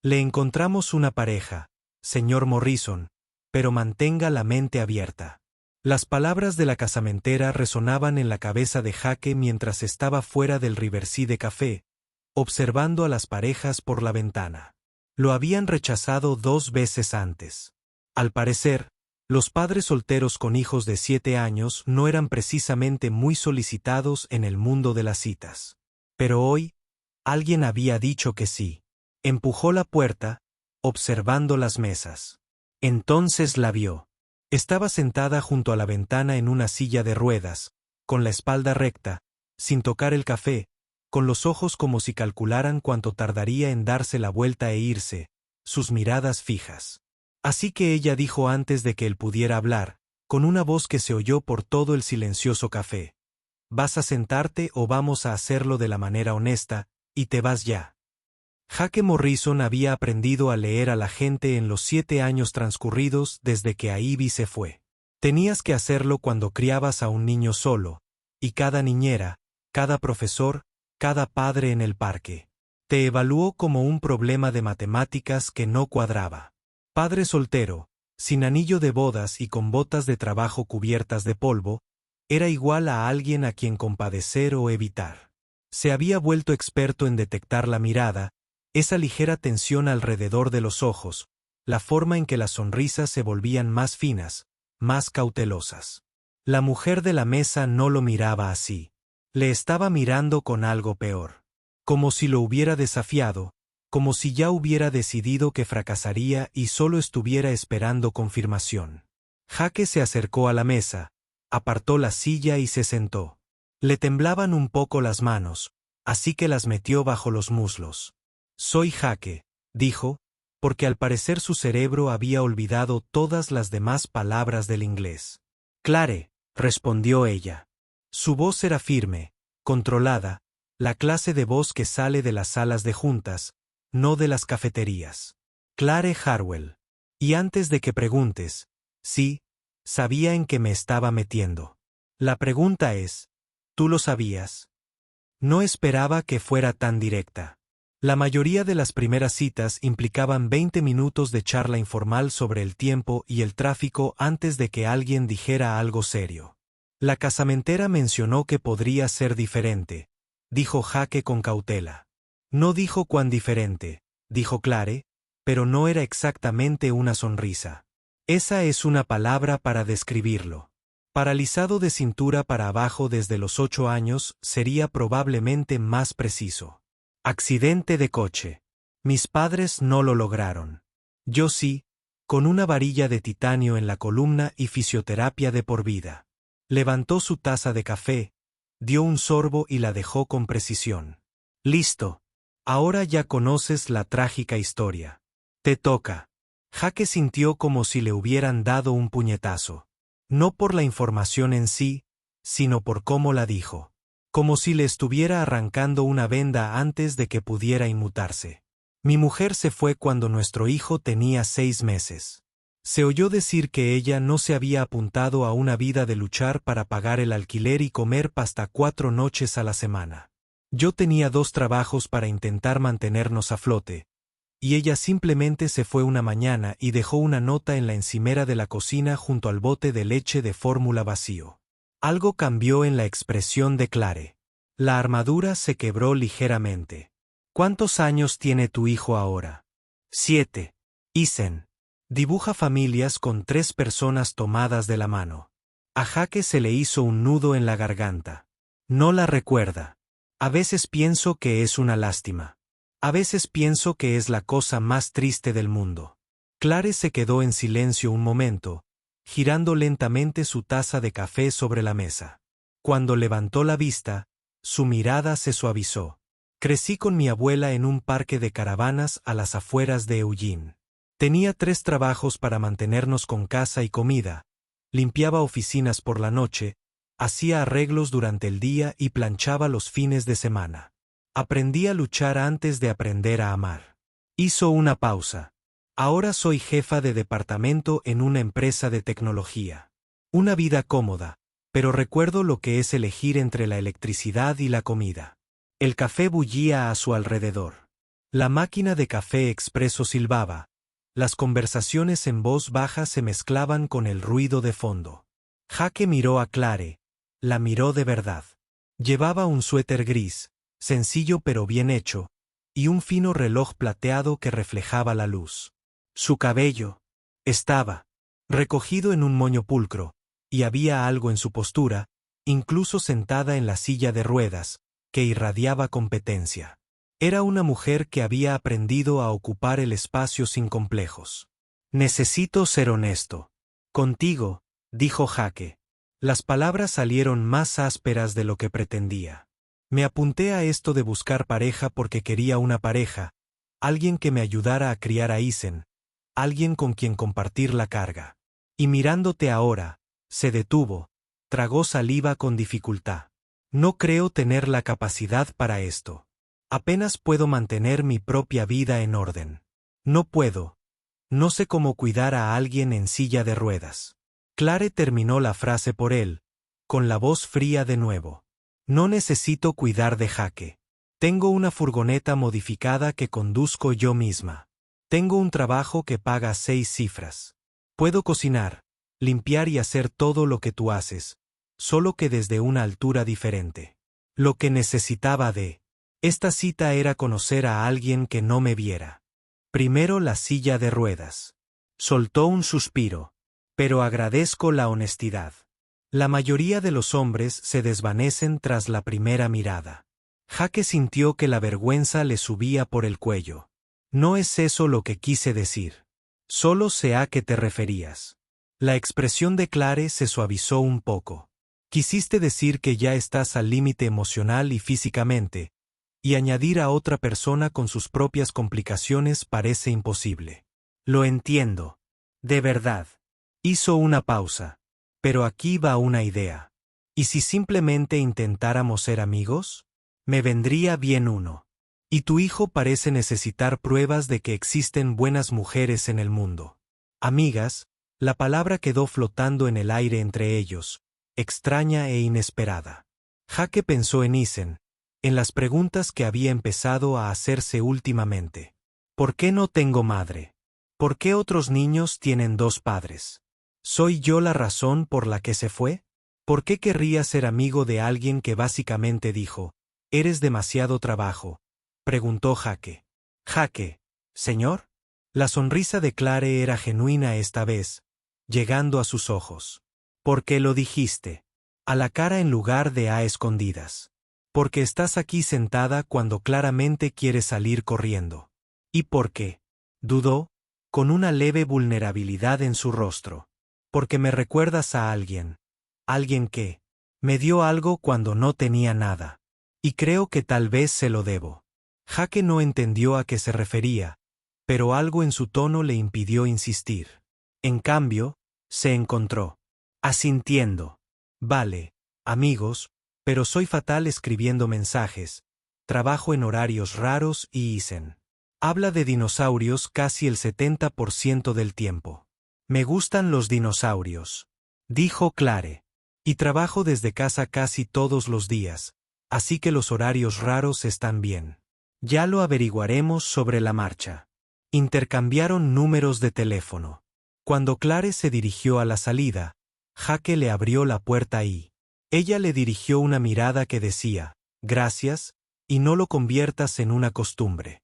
Le encontramos una pareja, señor Morrison, pero mantenga la mente abierta. Las palabras de la casamentera resonaban en la cabeza de Jake mientras estaba fuera del Riverside Café, observando a las parejas por la ventana. Lo habían rechazado 2 veces antes. Al parecer, los padres solteros con hijos de 7 años no eran precisamente muy solicitados en el mundo de las citas. Pero hoy, alguien había dicho que sí. Empujó la puerta, observando las mesas. Entonces la vio. Estaba sentada junto a la ventana en una silla de ruedas, con la espalda recta, sin tocar el café, con los ojos como si calcularan cuánto tardaría en darse la vuelta e irse, sus miradas fijas. Así que ella dijo antes de que él pudiera hablar, con una voz que se oyó por todo el silencioso café: ¿vas a sentarte o vamos a hacerlo de la manera honesta, y te vas ya? Jake Morrison había aprendido a leer a la gente en los 7 años transcurridos desde que Ivy se fue. Tenías que hacerlo cuando criabas a un niño solo, y cada niñera, cada profesor, cada padre en el parque te evaluó como un problema de matemáticas que no cuadraba. Padre soltero, sin anillo de bodas y con botas de trabajo cubiertas de polvo, era igual a alguien a quien compadecer o evitar. Se había vuelto experto en detectar la mirada, esa ligera tensión alrededor de los ojos, la forma en que las sonrisas se volvían más finas, más cautelosas. La mujer de la mesa no lo miraba así. Le estaba mirando con algo peor. Como si lo hubiera desafiado, como si ya hubiera decidido que fracasaría y solo estuviera esperando confirmación. Jake se acercó a la mesa, apartó la silla y se sentó. Le temblaban un poco las manos, así que las metió bajo los muslos. Soy Jake, dijo, porque al parecer su cerebro había olvidado todas las demás palabras del inglés. Clare, respondió ella. Su voz era firme, controlada, la clase de voz que sale de las salas de juntas, no de las cafeterías. Clare Harwell. Y antes de que preguntes, sí, sabía en qué me estaba metiendo. La pregunta es, ¿tú lo sabías? No esperaba que fuera tan directa. La mayoría de las primeras citas implicaban 20 minutos de charla informal sobre el tiempo y el tráfico antes de que alguien dijera algo serio. La casamentera mencionó que podría ser diferente, dijo Jake con cautela. No dijo cuán diferente, dijo Clare, pero no era exactamente una sonrisa. Esa es una palabra para describirlo. Paralizado de cintura para abajo desde los 8 años sería probablemente más preciso. Accidente de coche. Mis padres no lo lograron. Yo sí, con una varilla de titanio en la columna y fisioterapia de por vida. Levantó su taza de café, dio un sorbo y la dejó con precisión. Listo. Ahora ya conoces la trágica historia. Te toca. Jake sintió como si le hubieran dado un puñetazo. No por la información en sí, sino por cómo la dijo. Como si le estuviera arrancando una venda antes de que pudiera inmutarse. Mi mujer se fue cuando nuestro hijo tenía 6 meses. Se oyó decir que ella no se había apuntado a una vida de luchar para pagar el alquiler y comer pasta 4 noches a la semana. Yo tenía 2 trabajos para intentar mantenernos a flote, y ella simplemente se fue una mañana y dejó una nota en la encimera de la cocina junto al bote de leche de fórmula vacío. Algo cambió en la expresión de Clare. La armadura se quebró ligeramente. ¿Cuántos años tiene tu hijo ahora? 7. Isen. Dibuja familias con 3 personas tomadas de la mano. A Jake se le hizo un nudo en la garganta. No la recuerda. A veces pienso que es una lástima. A veces pienso que es la cosa más triste del mundo. Clare se quedó en silencio un momento, girando lentamente su taza de café sobre la mesa. Cuando levantó la vista, su mirada se suavizó. Crecí con mi abuela en un parque de caravanas a las afueras de Eugene. Tenía 3 trabajos para mantenernos con casa y comida. Limpiaba oficinas por la noche, hacía arreglos durante el día y planchaba los fines de semana. Aprendí a luchar antes de aprender a amar. Hizo una pausa. Ahora soy jefa de departamento en una empresa de tecnología. Una vida cómoda, pero recuerdo lo que es elegir entre la electricidad y la comida. El café bullía a su alrededor. La máquina de café expreso silbaba. Las conversaciones en voz baja se mezclaban con el ruido de fondo. Jake miró a Clare. La miró de verdad. Llevaba un suéter gris, sencillo pero bien hecho, y un fino reloj plateado que reflejaba la luz. Su cabello estaba recogido en un moño pulcro, y había algo en su postura, incluso sentada en la silla de ruedas, que irradiaba competencia. Era una mujer que había aprendido a ocupar el espacio sin complejos. Necesito ser honesto. Contigo, dijo Jake. Las palabras salieron más ásperas de lo que pretendía. Me apunté a esto de buscar pareja porque quería una pareja, alguien que me ayudara a criar a Isen, alguien con quien compartir la carga. Y mirándote ahora, se detuvo, tragó saliva con dificultad. No creo tener la capacidad para esto. Apenas puedo mantener mi propia vida en orden. No puedo. No sé cómo cuidar a alguien en silla de ruedas. Clare terminó la frase por él, con la voz fría de nuevo. No necesito cuidar de Jake. Tengo una furgoneta modificada que conduzco yo misma. Tengo un trabajo que paga 6 cifras. Puedo cocinar, limpiar y hacer todo lo que tú haces, solo que desde una altura diferente. Lo que necesitaba de esta cita era conocer a alguien que no me viera. Primero la silla de ruedas. Soltó un suspiro. Pero agradezco la honestidad. La mayoría de los hombres se desvanecen tras la primera mirada. Jake sintió que la vergüenza le subía por el cuello. No es eso lo que quise decir. Solo sé a qué te referías. La expresión de Clare se suavizó un poco. Quisiste decir que ya estás al límite emocional y físicamente, y añadir a otra persona con sus propias complicaciones parece imposible. Lo entiendo. De verdad. Hizo una pausa. Pero aquí va una idea. ¿Y si simplemente intentáramos ser amigos? Me vendría bien uno. Y tu hijo parece necesitar pruebas de que existen buenas mujeres en el mundo. Amigas, la palabra quedó flotando en el aire entre ellos, extraña e inesperada. Jake pensó en Isen, en las preguntas que había empezado a hacerse últimamente. ¿Por qué no tengo madre? ¿Por qué otros niños tienen 2 padres? ¿Soy yo la razón por la que se fue? ¿Por qué querría ser amigo de alguien que básicamente dijo, «Eres demasiado trabajo», preguntó Jake. Jake, ¿señor? La sonrisa de Clare era genuina esta vez, llegando a sus ojos. ¿Por qué lo dijiste? A la cara en lugar de a escondidas. Porque estás aquí sentada cuando claramente quieres salir corriendo. ¿Y por qué? Dudó, con una leve vulnerabilidad en su rostro. Porque me recuerdas a alguien. Alguien que me dio algo cuando no tenía nada. Y creo que tal vez se lo debo. Jake no entendió a qué se refería, pero algo en su tono le impidió insistir. En cambio, se encontró asintiendo. Vale, amigos, pero soy fatal escribiendo mensajes. Trabajo en horarios raros y Isen habla de dinosaurios casi el 70% del tiempo. Me gustan los dinosaurios, dijo Clare. Y trabajo desde casa casi todos los días, así que los horarios raros están bien. Ya lo averiguaremos sobre la marcha. Intercambiaron números de teléfono. Cuando Clare se dirigió a la salida, Jake le abrió la puerta y ella le dirigió una mirada que decía, «Gracias, y no lo conviertas en una costumbre».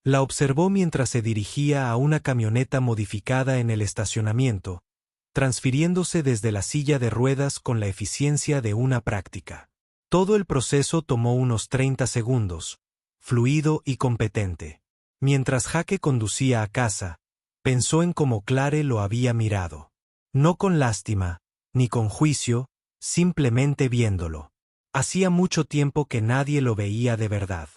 La observó mientras se dirigía a una camioneta modificada en el estacionamiento, transfiriéndose desde la silla de ruedas con la eficiencia de una práctica. Todo el proceso tomó unos 30 segundos, fluido y competente. Mientras Jake conducía a casa, pensó en cómo Clare lo había mirado. No con lástima, ni con juicio, simplemente viéndolo. Hacía mucho tiempo que nadie lo veía de verdad.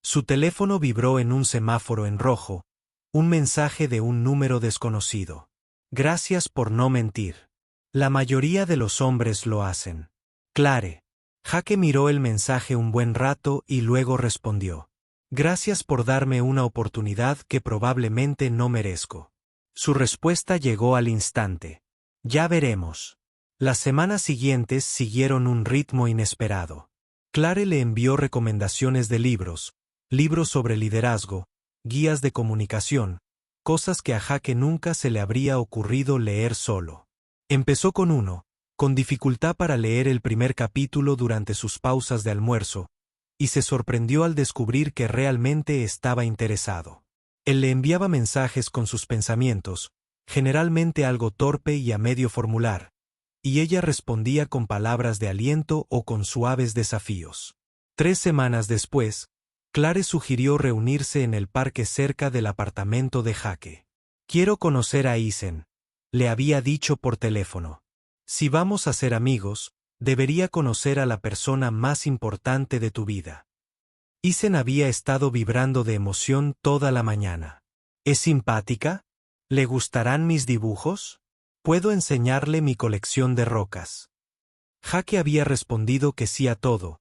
Su teléfono vibró en un semáforo en rojo, un mensaje de un número desconocido. Gracias por no mentir. La mayoría de los hombres lo hacen. Clare. Jake miró el mensaje un buen rato y luego respondió. Gracias por darme una oportunidad que probablemente no merezco. Su respuesta llegó al instante. Ya veremos. Las semanas siguientes siguieron un ritmo inesperado. Clare le envió recomendaciones de libros, libros sobre liderazgo, guías de comunicación, cosas que a Jake nunca se le habría ocurrido leer solo. Empezó con uno, con dificultad para leer el primer capítulo durante sus pausas de almuerzo, y se sorprendió al descubrir que realmente estaba interesado. Él le enviaba mensajes con sus pensamientos, generalmente algo torpe y a medio formular, y ella respondía con palabras de aliento o con suaves desafíos. 3 semanas después, Clare sugirió reunirse en el parque cerca del apartamento de Jake. «Quiero conocer a Isen», le había dicho por teléfono. «Si vamos a ser amigos, debería conocer a la persona más importante de tu vida». Isen había estado vibrando de emoción toda la mañana. «¿Es simpática? ¿Le gustarán mis dibujos? ¿Puedo enseñarle mi colección de rocas?» Jake había respondido que sí a todo,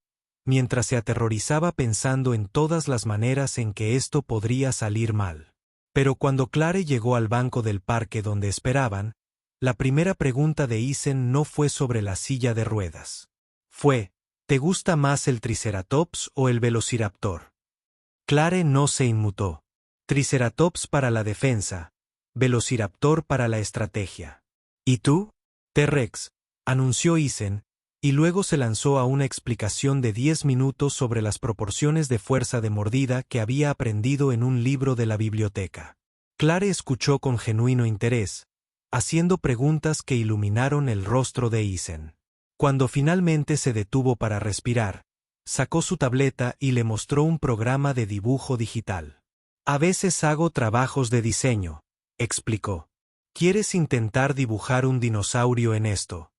mientras se aterrorizaba pensando en todas las maneras en que esto podría salir mal. Pero cuando Clare llegó al banco del parque donde esperaban, la primera pregunta de Isen no fue sobre la silla de ruedas. Fue, ¿te gusta más el Triceratops o el Velociraptor? Clare no se inmutó. Triceratops para la defensa, Velociraptor para la estrategia. ¿Y tú? T-Rex, anunció Isen, y luego se lanzó a una explicación de 10 minutos sobre las proporciones de fuerza de mordida que había aprendido en un libro de la biblioteca. Clare escuchó con genuino interés, haciendo preguntas que iluminaron el rostro de Isen. Cuando finalmente se detuvo para respirar, sacó su tableta y le mostró un programa de dibujo digital. «A veces hago trabajos de diseño», explicó. «¿Quieres intentar dibujar un dinosaurio en esto?»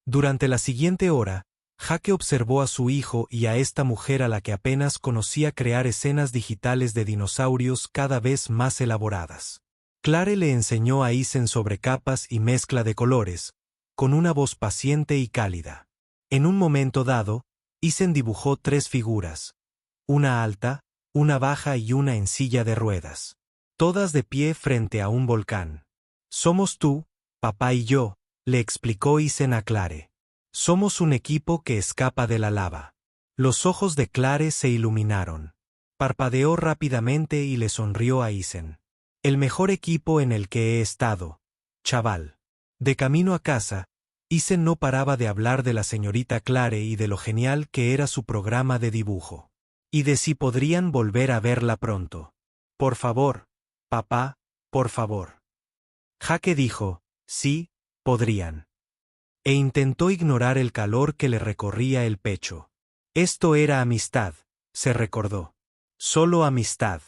Durante la siguiente hora, Jake observó a su hijo y a esta mujer a la que apenas conocía crear escenas digitales de dinosaurios cada vez más elaboradas. Clare le enseñó a Isen sobre capas y mezcla de colores, con una voz paciente y cálida. En un momento dado, Isen dibujó 3 figuras, una alta, una baja y una en silla de ruedas, todas de pie frente a un volcán. «Somos tú, papá y yo», le explicó Isen a Clare. «Somos un equipo que escapa de la lava». Los ojos de Clare se iluminaron. Parpadeó rápidamente y le sonrió a Isen. «El mejor equipo en el que he estado, chaval». De camino a casa, Isen no paraba de hablar de la señorita Clare y de lo genial que era su programa de dibujo. Y de si podrían volver a verla pronto. «Por favor, papá, por favor». Jake dijo, «Sí, podrían». E intentó ignorar el calor que le recorría el pecho. Esto era amistad, se recordó. Solo amistad.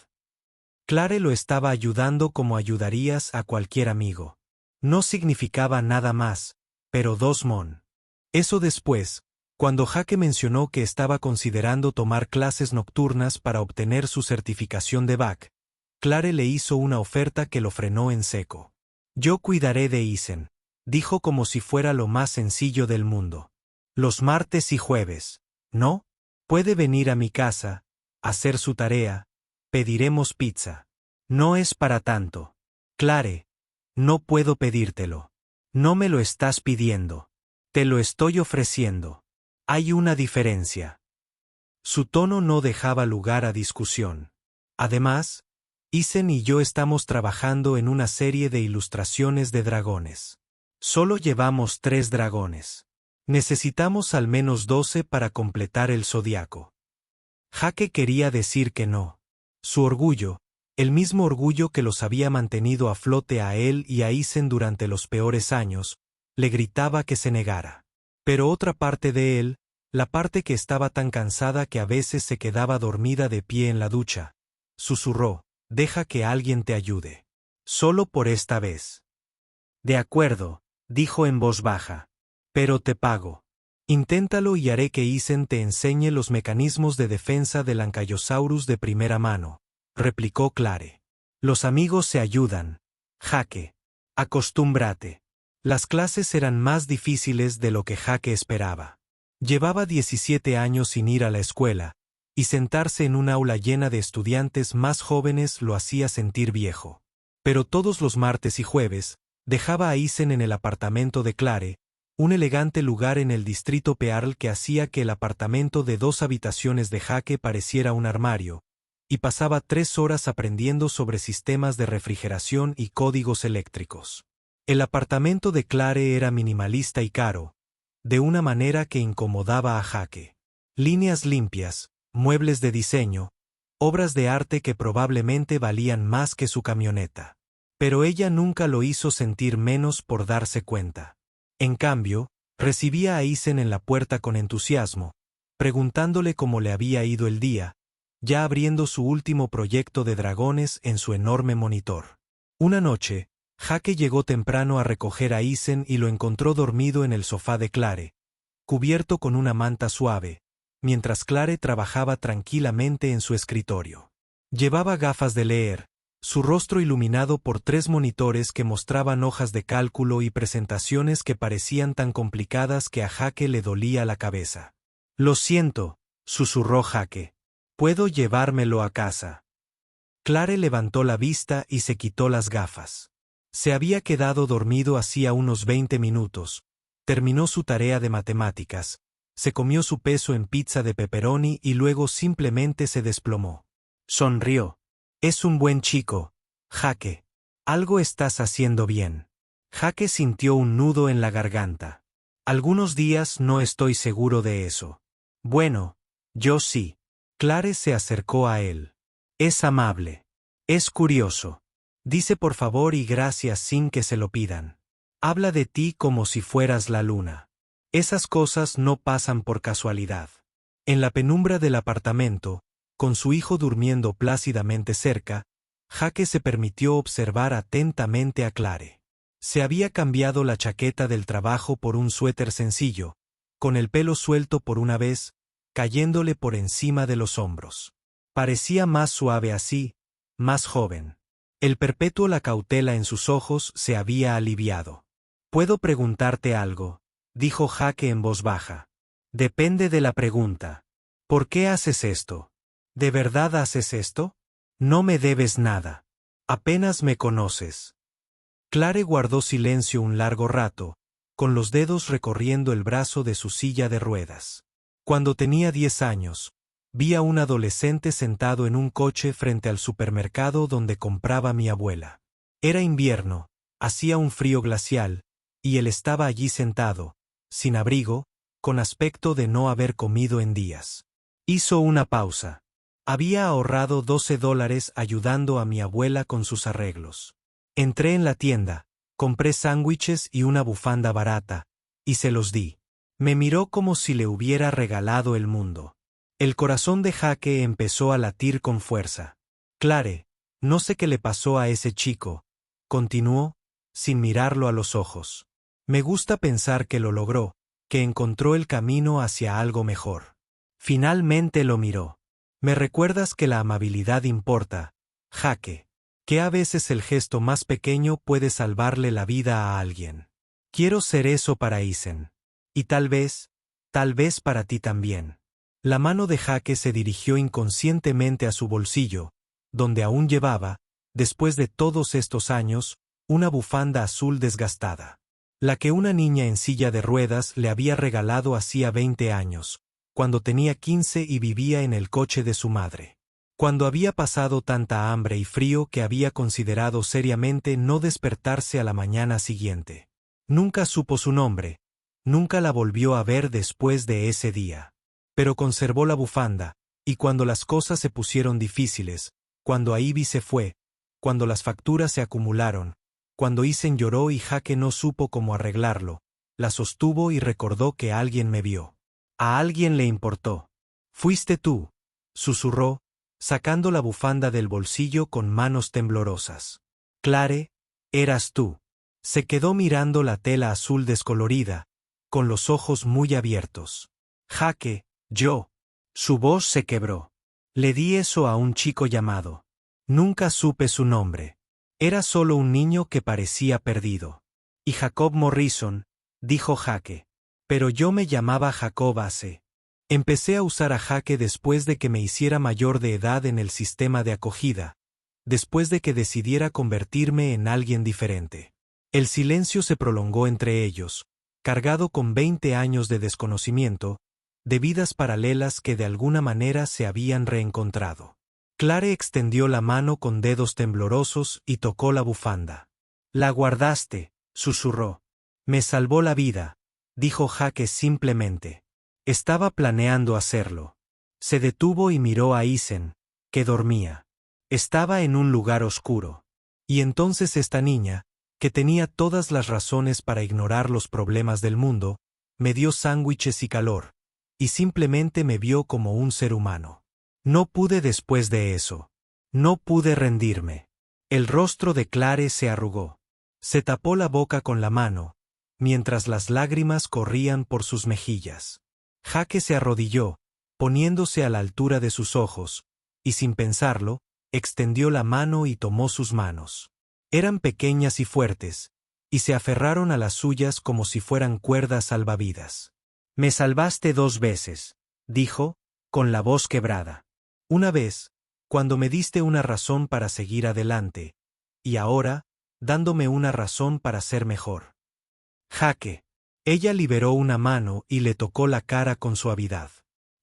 Clare lo estaba ayudando como ayudarías a cualquier amigo. No significaba nada más, pero 2 mon. Eso después, cuando Jake mencionó que estaba considerando tomar clases nocturnas para obtener su certificación de BAC, Clare le hizo una oferta que lo frenó en seco. «Yo cuidaré de Isen», dijo como si fuera lo más sencillo del mundo. «Los martes y jueves, ¿no? Puede venir a mi casa, hacer su tarea, pediremos pizza. No es para tanto. Clare, no puedo pedírtelo. No me lo estás pidiendo. Te lo estoy ofreciendo. Hay una diferencia». Su tono no dejaba lugar a discusión. «Además, Isen y yo estamos trabajando en una serie de ilustraciones de dragones. Solo llevamos 3 dragones. Necesitamos al menos 12 para completar el zodiaco». Jake quería decir que no. Su orgullo, el mismo orgullo que los había mantenido a flote a él y a Isen durante los peores años, le gritaba que se negara. Pero otra parte de él, la parte que estaba tan cansada que a veces se quedaba dormida de pie en la ducha, susurró, «Deja que alguien te ayude. Solo por esta vez». «De acuerdo», dijo en voz baja. «Pero te pago. Inténtalo y haré que Isen te enseñe los mecanismos de defensa del Ankylosaurus de primera mano», replicó Clare. «Los amigos se ayudan. Jake. Acostúmbrate». Las clases eran más difíciles de lo que Jake esperaba. Llevaba 17 años sin ir a la escuela, y sentarse en un aula llena de estudiantes más jóvenes lo hacía sentir viejo. Pero todos los martes y jueves, dejaba a Isen en el apartamento de Clare, un elegante lugar en el distrito Pearl que hacía que el apartamento de 2 habitaciones de Jake pareciera un armario, y pasaba 3 horas aprendiendo sobre sistemas de refrigeración y códigos eléctricos. El apartamento de Clare era minimalista y caro, de una manera que incomodaba a Jake. Líneas limpias, muebles de diseño, obras de arte que probablemente valían más que su camioneta. Pero ella nunca lo hizo sentir menos por darse cuenta. En cambio, recibía a Aizen en la puerta con entusiasmo, preguntándole cómo le había ido el día, ya abriendo su último proyecto de dragones en su enorme monitor. Una noche, Jake llegó temprano a recoger a Aizen y lo encontró dormido en el sofá de Clare, cubierto con una manta suave, mientras Clare trabajaba tranquilamente en su escritorio. Llevaba gafas de leer, su rostro iluminado por 3 monitores que mostraban hojas de cálculo y presentaciones que parecían tan complicadas que a Jake le dolía la cabeza. «Lo siento», susurró Jake. «¿Puedo llevármelo a casa?» Clare levantó la vista y se quitó las gafas. Se había quedado dormido hacía unos 20 minutos, terminó su tarea de matemáticas, se comió su peso en pizza de pepperoni y luego simplemente se desplomó. Sonrió. «Es un buen chico, Jake. Algo estás haciendo bien». Jake sintió un nudo en la garganta. «Algunos días no estoy seguro de eso». «Bueno, yo sí». Clare se acercó a él. «Es amable. Es curioso. Dice por favor y gracias sin que se lo pidan. Habla de ti como si fueras la luna. Esas cosas no pasan por casualidad». En la penumbra del apartamento, con su hijo durmiendo plácidamente cerca, Jake se permitió observar atentamente a Clare. Se había cambiado la chaqueta del trabajo por un suéter sencillo, con el pelo suelto por una vez, cayéndole por encima de los hombros. Parecía más suave así, más joven. El perpetuo la cautela en sus ojos se había aliviado. «¿Puedo preguntarte algo?», dijo Jake en voz baja. «Depende de la pregunta. ¿Por qué haces esto? ¿De verdad haces esto? No me debes nada. Apenas me conoces». Clare guardó silencio un largo rato, con los dedos recorriendo el brazo de su silla de ruedas. Cuando tenía 10 años, vi a un adolescente sentado en un coche frente al supermercado donde compraba mi abuela. Era invierno, hacía un frío glacial, y él estaba allí sentado, sin abrigo, con aspecto de no haber comido en días. Hizo una pausa. Había ahorrado $12 ayudando a mi abuela con sus arreglos. Entré en la tienda, compré sándwiches y una bufanda barata, y se los di. Me miró como si le hubiera regalado el mundo. El corazón de Jake empezó a latir con fuerza. «Clare, no sé qué le pasó a ese chico», continuó, sin mirarlo a los ojos. «Me gusta pensar que lo logró, que encontró el camino hacia algo mejor». Finalmente lo miró. «Me recuerdas que la amabilidad importa, Jake. Que a veces el gesto más pequeño puede salvarle la vida a alguien. Quiero ser eso para Aizen. Y tal vez para ti también». La mano de Jake se dirigió inconscientemente a su bolsillo, donde aún llevaba, después de todos estos años, una bufanda azul desgastada. La que una niña en silla de ruedas le había regalado hacía 20 años, cuando tenía 15 y vivía en el coche de su madre. Cuando había pasado tanta hambre y frío que había considerado seriamente no despertarse a la mañana siguiente. Nunca supo su nombre, nunca la volvió a ver después de ese día. Pero conservó la bufanda, y cuando las cosas se pusieron difíciles, cuando Ivy se fue, cuando las facturas se acumularon, cuando Aizen lloró y Jake no supo cómo arreglarlo, la sostuvo y recordó que alguien me vio. A alguien le importó. «Fuiste tú», susurró, sacando la bufanda del bolsillo con manos temblorosas. «Clare, eras tú». Se quedó mirando la tela azul descolorida, con los ojos muy abiertos. «Jake, yo». Su voz se quebró. «Le di eso a un chico llamado. Nunca supe su nombre. Era solo un niño que parecía perdido». «Y Jacob Morrison», dijo Jake. «Pero yo me llamaba Jacob Ace». Empecé a usar a Jake después de que me hiciera mayor de edad en el sistema de acogida, después de que decidiera convertirme en alguien diferente. El silencio se prolongó entre ellos, cargado con 20 años de desconocimiento, de vidas paralelas que de alguna manera se habían reencontrado. Clare extendió la mano con dedos temblorosos y tocó la bufanda. «La guardaste», susurró. «Me salvó la vida», dijo Jake simplemente. Estaba planeando hacerlo. Se detuvo y miró a Isen, que dormía. Estaba en un lugar oscuro. Y entonces esta niña, que tenía todas las razones para ignorar los problemas del mundo, me dio sándwiches y calor, y simplemente me vio como un ser humano. No pude después de eso. No pude rendirme. El rostro de Clare se arrugó. Se tapó la boca con la mano, mientras las lágrimas corrían por sus mejillas. Jake se arrodilló, poniéndose a la altura de sus ojos, y sin pensarlo, extendió la mano y tomó sus manos. Eran pequeñas y fuertes, y se aferraron a las suyas como si fueran cuerdas salvavidas. «Me salvaste 2 veces», dijo, con la voz quebrada. «Una vez, cuando me diste una razón para seguir adelante, y ahora, dándome una razón para ser mejor». «Jake». Ella liberó una mano y le tocó la cara con suavidad.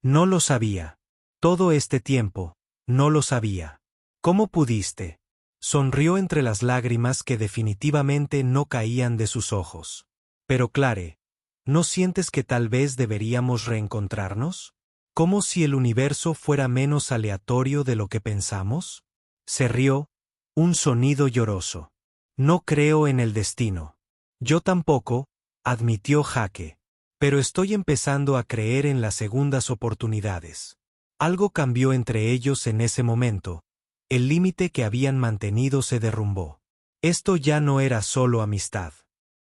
«No lo sabía. Todo este tiempo, no lo sabía». «¿Cómo pudiste?». Sonrió entre las lágrimas que definitivamente no caían de sus ojos. «Pero Clare, ¿no sientes que tal vez deberíamos reencontrarnos? ¿Como si el universo fuera menos aleatorio de lo que pensamos?». Se rió, un sonido lloroso. «No creo en el destino». «Yo tampoco», admitió Jake. «Pero estoy empezando a creer en las segundas oportunidades». Algo cambió entre ellos en ese momento. El límite que habían mantenido se derrumbó. Esto ya no era solo amistad.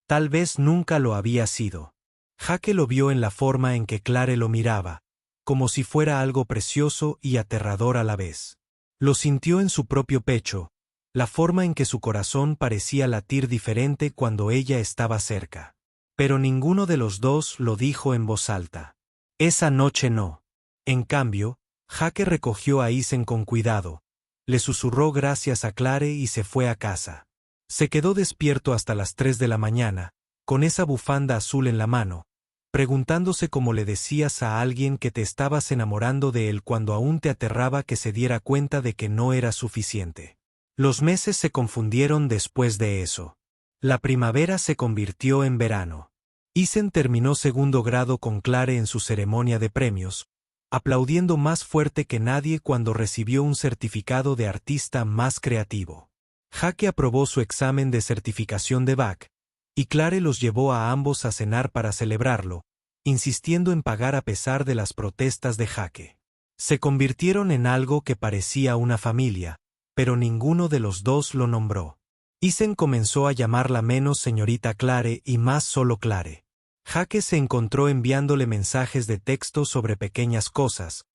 Tal vez nunca lo había sido. Jake lo vio en la forma en que Clare lo miraba, como si fuera algo precioso y aterrador a la vez. Lo sintió en su propio pecho, la forma en que su corazón parecía latir diferente cuando ella estaba cerca. Pero ninguno de los dos lo dijo en voz alta. Esa noche no. En cambio, Jake recogió a Isen con cuidado, le susurró gracias a Clare y se fue a casa. Se quedó despierto hasta las 3 de la mañana, con esa bufanda azul en la mano, preguntándose cómo le decías a alguien que te estabas enamorando de él cuando aún te aterraba que se diera cuenta de que no era suficiente. Los meses se confundieron después de eso. La primavera se convirtió en verano. Isen terminó 2º grado con Clare en su ceremonia de premios, aplaudiendo más fuerte que nadie cuando recibió un certificado de artista más creativo. Jake aprobó su examen de certificación de BAC, y Clare los llevó a ambos a cenar para celebrarlo, insistiendo en pagar a pesar de las protestas de Jake. Se convirtieron en algo que parecía una familia, pero ninguno de los dos lo nombró. Isen comenzó a llamarla menos señorita Clare y más solo Clare. Jake se encontró enviándole mensajes de texto sobre pequeñas cosas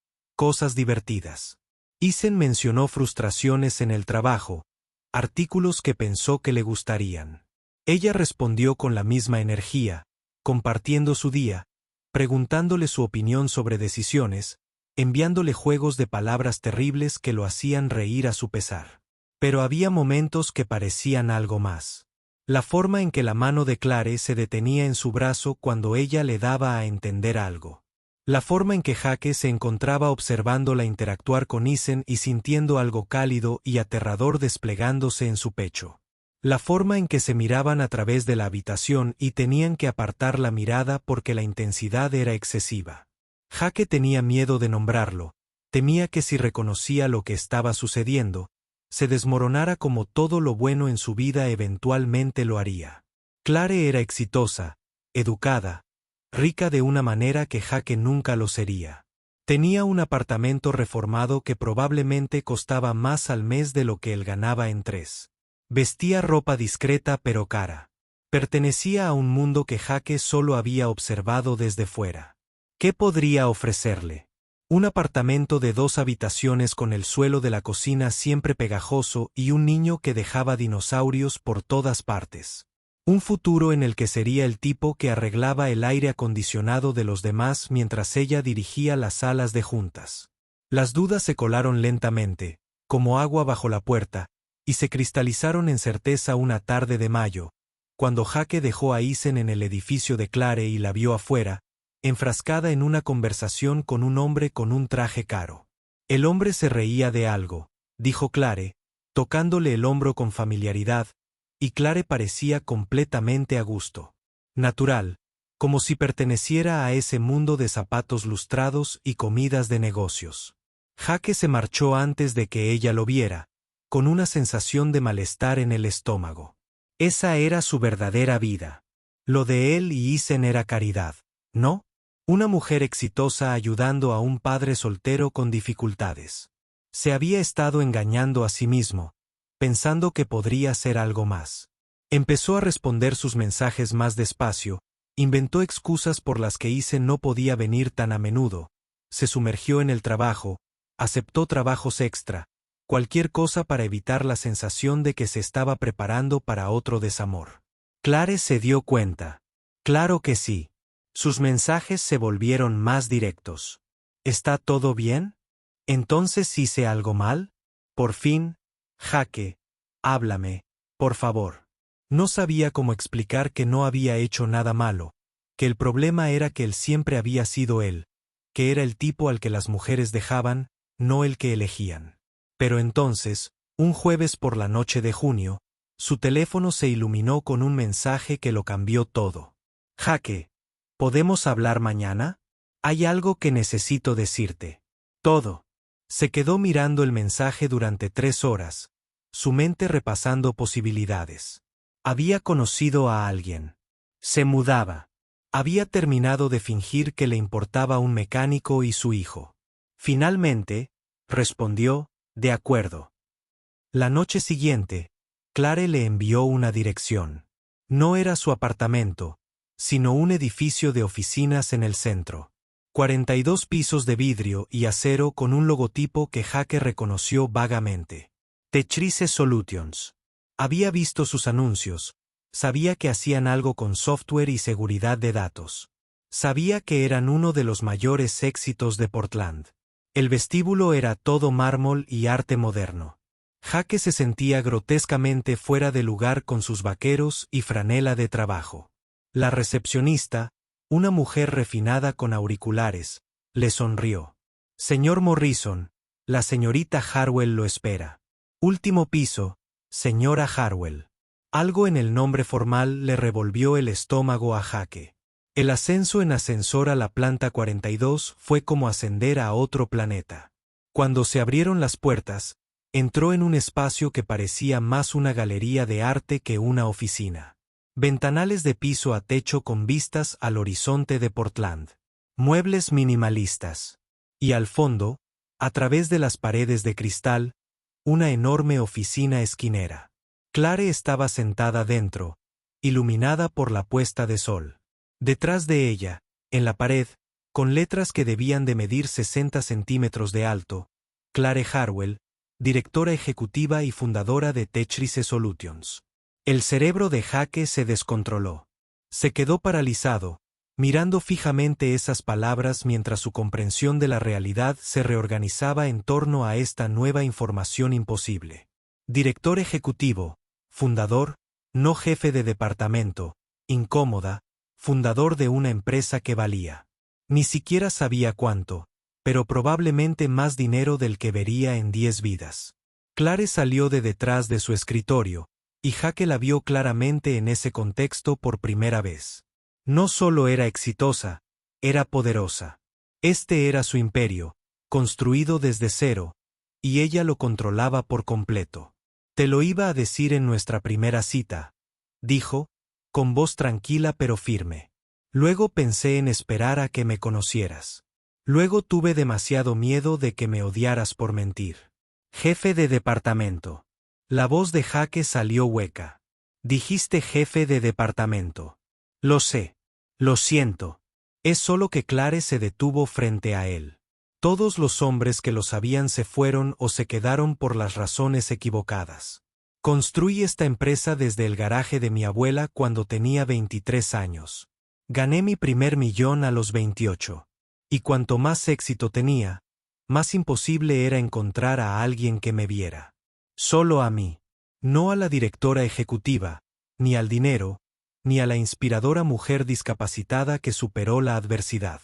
divertidas. Isen mencionó frustraciones en el trabajo, artículos que pensó que le gustarían. Ella respondió con la misma energía, compartiendo su día, preguntándole su opinión sobre decisiones, enviándole juegos de palabras terribles que lo hacían reír a su pesar. Pero había momentos que parecían algo más. La forma en que la mano de Clare se detenía en su brazo cuando ella le daba a entender algo. La forma en que Jake se encontraba observándola interactuar con Isen y sintiendo algo cálido y aterrador desplegándose en su pecho. La forma en que se miraban a través de la habitación y tenían que apartar la mirada porque la intensidad era excesiva. Jake tenía miedo de nombrarlo, temía que si reconocía lo que estaba sucediendo, se desmoronara como todo lo bueno en su vida eventualmente lo haría. Clare era exitosa, educada, rica de una manera que Jake nunca lo sería. Tenía un apartamento reformado que probablemente costaba más al mes de lo que él ganaba en 3. Vestía ropa discreta pero cara. Pertenecía a un mundo que Jake solo había observado desde fuera. ¿Qué podría ofrecerle? Un apartamento de 2 habitaciones con el suelo de la cocina siempre pegajoso y un niño que dejaba dinosaurios por todas partes. Un futuro en el que sería el tipo que arreglaba el aire acondicionado de los demás mientras ella dirigía las salas de juntas. Las dudas se colaron lentamente, como agua bajo la puerta, y se cristalizaron en certeza una tarde de mayo, cuando Jake dejó a Isen en el edificio de Clare y la vio afuera, enfrascada en una conversación con un hombre con un traje caro. El hombre se reía de algo, dijo Clare, tocándole el hombro con familiaridad, y Clare parecía completamente a gusto. Natural, como si perteneciera a ese mundo de zapatos lustrados y comidas de negocios. Jake se marchó antes de que ella lo viera, con una sensación de malestar en el estómago. Esa era su verdadera vida. Lo de él y Isen era caridad, ¿no? Una mujer exitosa ayudando a un padre soltero con dificultades. Se había estado engañando a sí mismo, pensando que podría ser algo más. Empezó a responder sus mensajes más despacio, inventó excusas por las que Isen no podía venir tan a menudo, se sumergió en el trabajo, aceptó trabajos extra, cualquier cosa para evitar la sensación de que se estaba preparando para otro desamor. Clare se dio cuenta. Claro que sí. Sus mensajes se volvieron más directos. ¿Está todo bien? ¿Entonces hice algo mal? Por fin, Jake, háblame, por favor. No sabía cómo explicar que no había hecho nada malo, que el problema era que él siempre había sido él, que era el tipo al que las mujeres dejaban, no el que elegían. Pero entonces, un jueves por la noche de junio, su teléfono se iluminó con un mensaje que lo cambió todo. Jake, ¿podemos hablar mañana? Hay algo que necesito decirte. Todo. Se quedó mirando el mensaje durante 3 horas, su mente repasando posibilidades. Había conocido a alguien. Se mudaba. Había terminado de fingir que le importaba un mecánico y su hijo. Finalmente, respondió, de acuerdo. La noche siguiente, Clare le envió una dirección. No era su apartamento, sino un edificio de oficinas en el centro. 42 pisos de vidrio y acero con un logotipo que Jake reconoció vagamente. Techrise Solutions. Había visto sus anuncios, sabía que hacían algo con software y seguridad de datos. Sabía que eran uno de los mayores éxitos de Portland. El vestíbulo era todo mármol y arte moderno. Jake se sentía grotescamente fuera de lugar con sus vaqueros y franela de trabajo. La recepcionista, una mujer refinada con auriculares, le sonrió. Señor Morrison, la señorita Harwell lo espera. Último piso, señora Harwell. Algo en el nombre formal le revolvió el estómago a Jake. El ascenso en ascensor a la planta 42 fue como ascender a otro planeta. Cuando se abrieron las puertas, entró en un espacio que parecía más una galería de arte que una oficina. Ventanales de piso a techo con vistas al horizonte de Portland. Muebles minimalistas. Y al fondo, a través de las paredes de cristal, una enorme oficina esquinera. Clare estaba sentada dentro, iluminada por la puesta de sol. Detrás de ella, en la pared, con letras que debían de medir 60 centímetros de alto, Clare Harwell, directora ejecutiva y fundadora de Techrise Solutions. El cerebro de Jake se descontroló. Se quedó paralizado, mirando fijamente esas palabras mientras su comprensión de la realidad se reorganizaba en torno a esta nueva información imposible. Director ejecutivo, fundador, no jefe de departamento, incómoda, fundador de una empresa que valía. Ni siquiera sabía cuánto, pero probablemente más dinero del que vería en 10 vidas. Clare salió de detrás de su escritorio, y Jake la vio claramente en ese contexto por primera vez. No solo era exitosa, era poderosa. Este era su imperio, construido desde cero, y ella lo controlaba por completo. Te lo iba a decir en nuestra primera cita, dijo, con voz tranquila pero firme. Luego pensé en esperar a que me conocieras. Luego tuve demasiado miedo de que me odiaras por mentir. Jefe de departamento. La voz de Jake salió hueca. Dijiste jefe de departamento. Lo sé. Lo siento. Es solo que Clare se detuvo frente a él. Todos los hombres que lo sabían se fueron o se quedaron por las razones equivocadas. Construí esta empresa desde el garaje de mi abuela cuando tenía 23 años. Gané mi primer millón a los 28. Y cuanto más éxito tenía, más imposible era encontrar a alguien que me viera. Solo a mí. No a la directora ejecutiva, ni al dinero, ni a la inspiradora mujer discapacitada que superó la adversidad.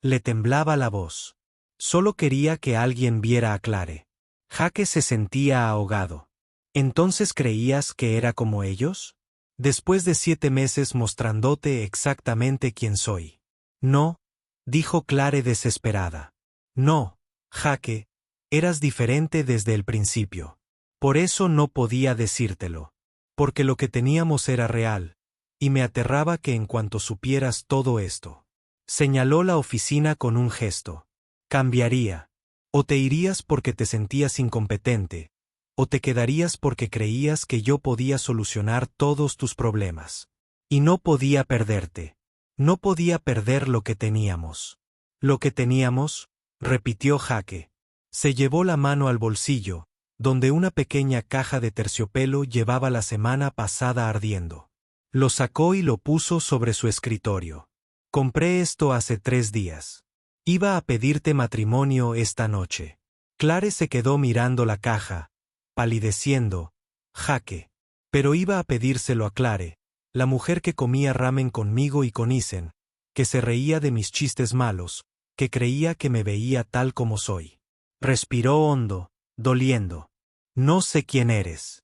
Le temblaba la voz. Solo quería que alguien viera a Clare. Jake se sentía ahogado. ¿Entonces creías que era como ellos? Después de 7 meses mostrándote exactamente quién soy. No, dijo Clare desesperada. No, Jake, eras diferente desde el principio. Por eso no podía decírtelo. Porque lo que teníamos era real, y me aterraba que en cuanto supieras todo esto. Señaló la oficina con un gesto. Cambiaría. O te irías porque te sentías incompetente, o te quedarías porque creías que yo podía solucionar todos tus problemas. Y no podía perderte. No podía perder lo que teníamos. Lo que teníamos, repitió Jake. Se llevó la mano al bolsillo, donde una pequeña caja de terciopelo llevaba la semana pasada ardiendo. Lo sacó y lo puso sobre su escritorio. Compré esto hace 3 días. Iba a pedirte matrimonio esta noche. Clare se quedó mirando la caja, palideciendo. Jake. Pero iba a pedírselo a Clare, la mujer que comía ramen conmigo y con Isen, que se reía de mis chistes malos, que creía que me veía tal como soy. Respiró hondo, doliendo. No sé quién eres.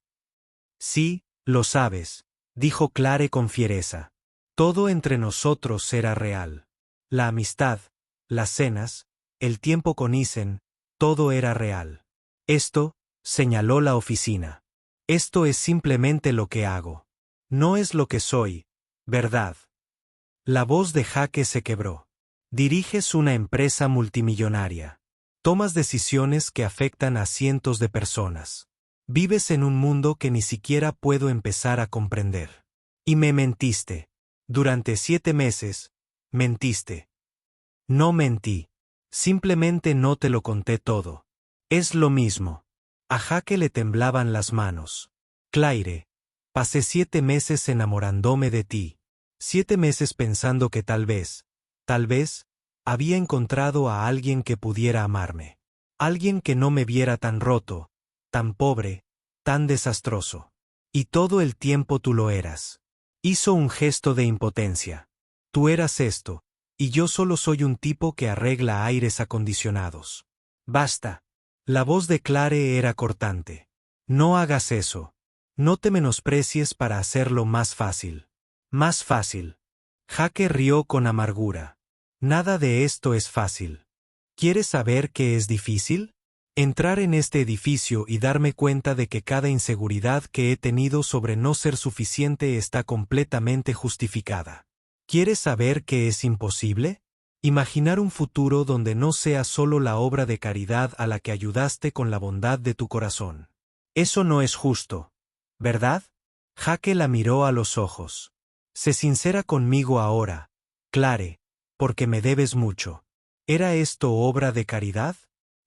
Sí, lo sabes, dijo Clare con fiereza. Todo entre nosotros era real. La amistad, las cenas, el tiempo con Isen, todo era real. Esto, señaló la oficina. Esto es simplemente lo que hago. No es lo que soy, ¿verdad? La voz de Jake se quebró. Diriges una empresa multimillonaria. Tomas decisiones que afectan a cientos de personas. Vives en un mundo que ni siquiera puedo empezar a comprender. Y me mentiste. Durante 7 meses, mentiste. No mentí. Simplemente no te lo conté todo. Es lo mismo. A Jake le temblaban las manos. Claire, pasé 7 meses enamorándome de ti. 7 meses pensando que tal vez, había encontrado a alguien que pudiera amarme. Alguien que no me viera tan roto, tan pobre, tan desastroso. Y todo el tiempo tú lo eras. Hizo un gesto de impotencia. Tú eras esto, y yo solo soy un tipo que arregla aires acondicionados. Basta. La voz de Clare era cortante. No hagas eso. No te menosprecies para hacerlo más fácil. Más fácil. Jake rió con amargura. Nada de esto es fácil. ¿Quieres saber qué es difícil? Entrar en este edificio y darme cuenta de que cada inseguridad que he tenido sobre no ser suficiente está completamente justificada. ¿Quieres saber qué es imposible? Imaginar un futuro donde no sea solo la obra de caridad a la que ayudaste con la bondad de tu corazón. Eso no es justo, ¿verdad? Jake la miró a los ojos. Sé sincera conmigo ahora, Clare, porque me debes mucho. ¿Era esto obra de caridad?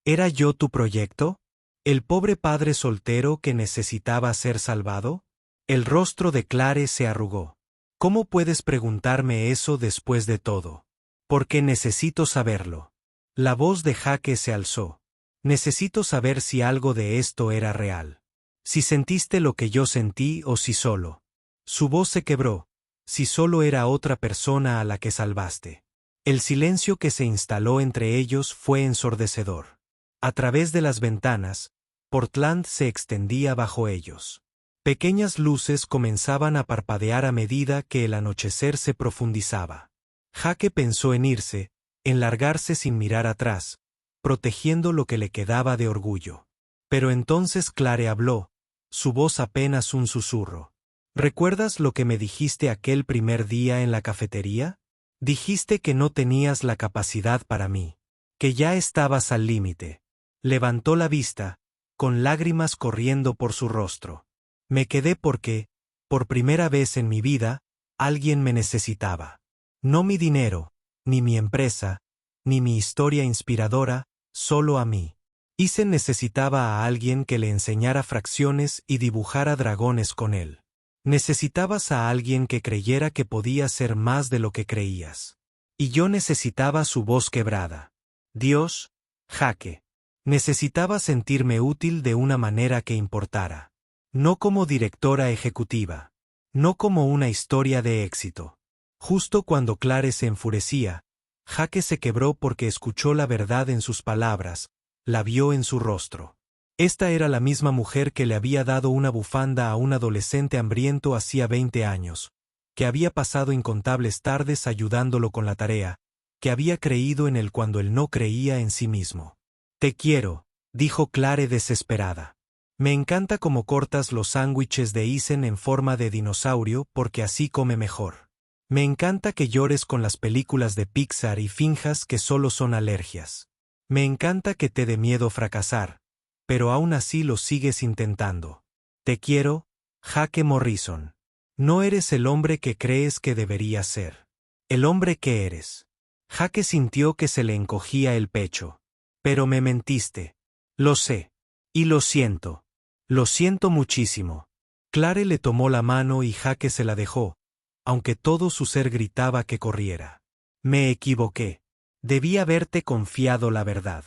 ¿Era yo tu proyecto? ¿El pobre padre soltero que necesitaba ser salvado? El rostro de Clare se arrugó. ¿Cómo puedes preguntarme eso después de todo? Porque necesito saberlo. La voz de Jake se alzó. Necesito saber si algo de esto era real. Si sentiste lo que yo sentí o si solo. Su voz se quebró. Si solo era otra persona a la que salvaste. El silencio que se instaló entre ellos fue ensordecedor. A través de las ventanas, Portland se extendía bajo ellos. Pequeñas luces comenzaban a parpadear a medida que el anochecer se profundizaba. Jake pensó en irse, en largarse sin mirar atrás, protegiendo lo que le quedaba de orgullo. Pero entonces Clare habló, su voz apenas un susurro. ¿Recuerdas lo que me dijiste aquel primer día en la cafetería? Dijiste que no tenías la capacidad para mí, que ya estabas al límite. Levantó la vista, con lágrimas corriendo por su rostro. Me quedé porque, por primera vez en mi vida, alguien me necesitaba. No mi dinero, ni mi empresa, ni mi historia inspiradora, solo a mí. Isen necesitaba a alguien que le enseñara fracciones y dibujara dragones con él. Necesitabas a alguien que creyera que podía ser más de lo que creías. Y yo necesitaba su voz quebrada. Dios, Jake. Necesitaba sentirme útil de una manera que importara. No como directora ejecutiva. No como una historia de éxito. Justo cuando Clare se enfurecía, Jaque se quebró porque escuchó la verdad en sus palabras, la vio en su rostro. Esta era la misma mujer que le había dado una bufanda a un adolescente hambriento hacía 20 años, que había pasado incontables tardes ayudándolo con la tarea, que había creído en él cuando él no creía en sí mismo. «Te quiero», dijo Clare desesperada. «Me encanta cómo cortas los sándwiches de Isen en forma de dinosaurio porque así come mejor. Me encanta que llores con las películas de Pixar y finjas que solo son alergias. Me encanta que te dé miedo fracasar, pero aún así lo sigues intentando. Te quiero, Jaque Morrison. No eres el hombre que crees que deberías ser. El hombre que eres». Jaque sintió que se le encogía el pecho. «Pero me mentiste. Lo sé. Y lo siento. Lo siento muchísimo». Clare le tomó la mano y Jaque se la dejó, aunque todo su ser gritaba que corriera. «Me equivoqué. Debí haberte confiado la verdad.